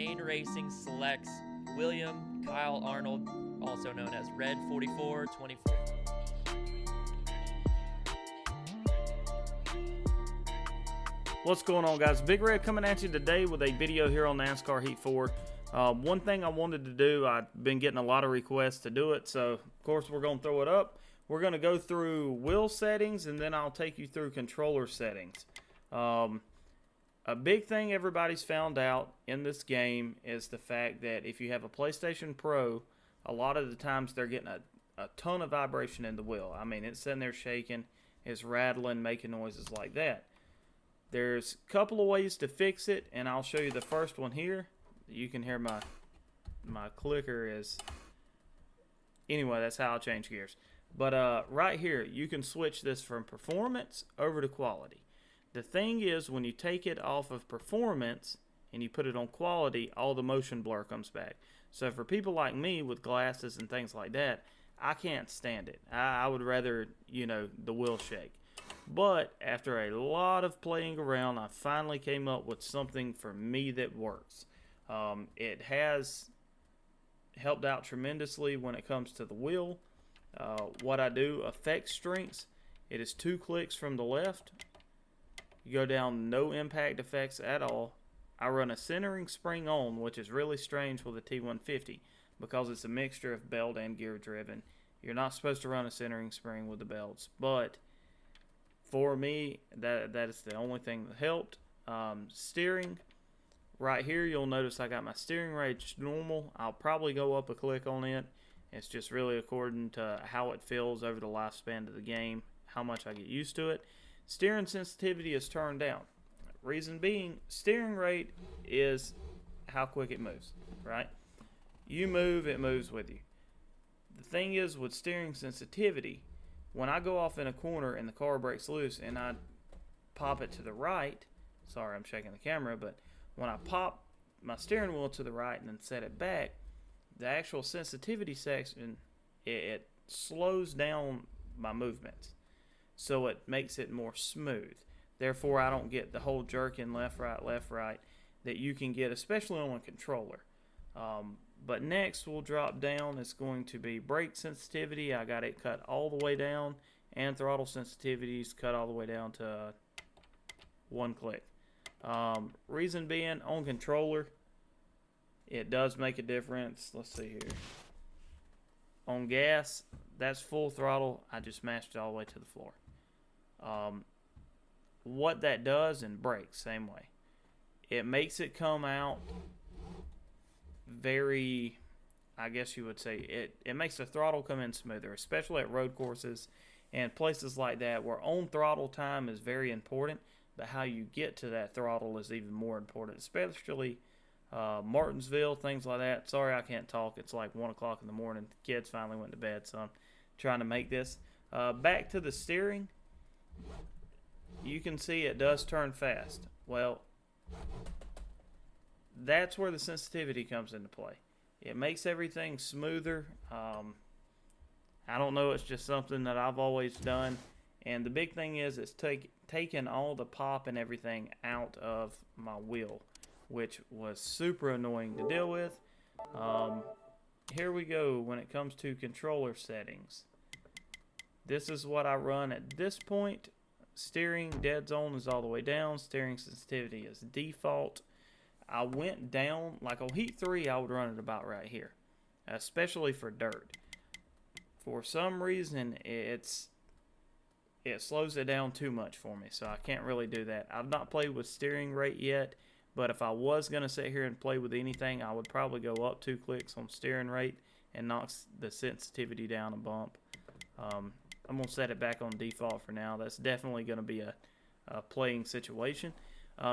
Germain Racing selects William Kyle Arnold, also known as Red 4424. What's going on, guys? Big Red coming at you today with a video here on NASCAR Heat 4. One thing I wanted to do, I've been getting a lot of requests to do it, so of course we're going to throw it up. We're going to go through wheel settings, and then I'll take you through controller settings. A big thing everybody's found out in this game is the fact that if you have a PlayStation Pro, a lot of the times they're getting a ton of vibration in the wheel. I mean, it's sitting there shaking, it's rattling, making noises like that. There's a couple of ways to fix it, and I'll show you the first one here. You can hear my clicker is... Anyway, that's how I'll change gears. But right here, you can switch this from performance over to quality. The thing is, when you take it off of performance and you put it on quality, all the motion blur comes back. So for people like me with glasses and things like that, I can't stand it. I would rather, the wheel shake. But after a lot of playing around, I finally came up with something for me that works. It has helped out tremendously when it comes to the wheel. What I do, effect strengths, it is 2 clicks from the left. You go down, no impact effects at all. I run a centering spring on, which is really strange with a T150 because it's a mixture of belt and gear driven. You're not supposed to run a centering spring with the belts, but for me, that is the only thing that helped. Steering, right here you'll notice I got my steering range normal. I'll probably go up a click on it. It's just really according to how it feels over the lifespan of the game, how much I get used to it. Steering sensitivity is turned down. Reason being, steering rate is how quick it moves, right? You move, it moves with you. The thing is with steering sensitivity, when I go off in a corner and the car breaks loose and I pop it to the right, sorry I'm shaking the camera, but when I pop my steering wheel to the right and then set it back, the actual sensitivity section, it slows down my movements. So it makes it more smooth. Therefore, I don't get the whole jerking left, right that you can get, especially on a controller. But next we'll drop down. It's going to be brake sensitivity. I got it cut all the way down, and throttle sensitivity is cut all the way down to 1 click. Reason being, on controller, it does make a difference. Let's see here. On gas, that's full throttle. I just mashed it all the way to the floor. What that does in brakes, same way. It makes it come out very, I guess you would say, it makes the throttle come in smoother, especially at road courses and places like that where on throttle time is very important, but how you get to that throttle is even more important, especially Martinsville, things like that. Sorry I can't talk. It's like 1 o'clock in the morning. The kids finally went to bed, so I'm trying to make this. Back to the steering. You can see it does turn fast. Well, that's where the sensitivity comes into play. It makes everything smoother. I don't know, it's just something that I've always done. And the big thing is it's taking all the pop and everything out of my wheel, which was super annoying to deal with. Here we go when it comes to controller settings. This is what I run at this point. Steering dead zone is all the way down. Steering sensitivity is default. I went down, like on Heat 3, I would run it about right here, especially for dirt. For some reason, it slows it down too much for me, so I can't really do that. I've not played with steering rate yet, but if I was going to sit here and play with anything, I would probably go up 2 clicks on steering rate and knock the sensitivity down a bump. I'm going to set it back on default for now. That's definitely going to be a playing situation.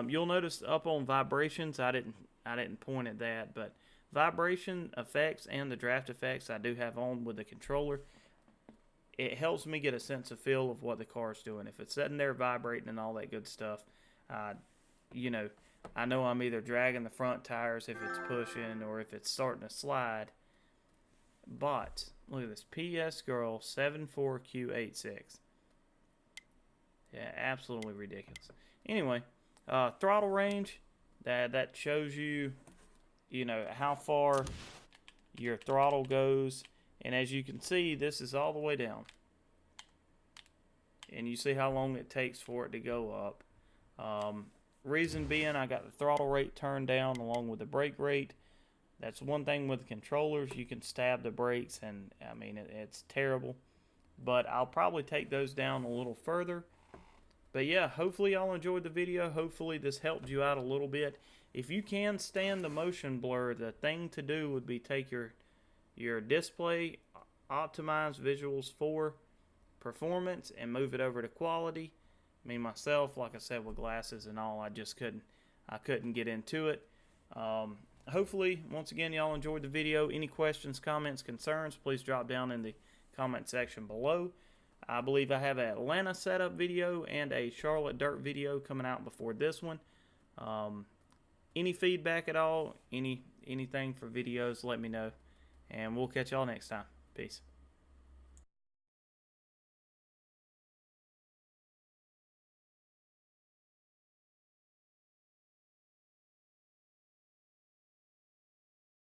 You'll notice up on vibrations, I didn't point at that, but vibration effects and the draft effects I do have on with the controller. It helps me get a sense of feel of what the car is doing. If it's sitting there vibrating and all that good stuff, I know I'm either dragging the front tires if it's pushing or if it's starting to slide. But look at this, PS Girl 74Q86. Yeah, absolutely ridiculous. Anyway, throttle range, that shows you you know, how far your throttle goes. And as you can see, this is all the way down. And you see how long it takes for it to go up. Reason being, I got the throttle rate turned down along with the brake rate. That's one thing with the controllers. You can stab the brakes, and I mean, it's terrible. But I'll probably take those down a little further. But yeah, hopefully y'all enjoyed the video. Hopefully this helped you out a little bit. If you can stand the motion blur, the thing to do would be take your display, optimize visuals for performance, and move it over to quality. Me myself, like I said, with glasses and all, I couldn't get into it. Hopefully, once again, y'all enjoyed the video. Any questions, comments, concerns, please drop down in the comment section below. I believe I have an Atlanta setup video and a Charlotte dirt video coming out before this one. Any feedback at all, anything for videos, let me know. And we'll catch y'all next time. Peace.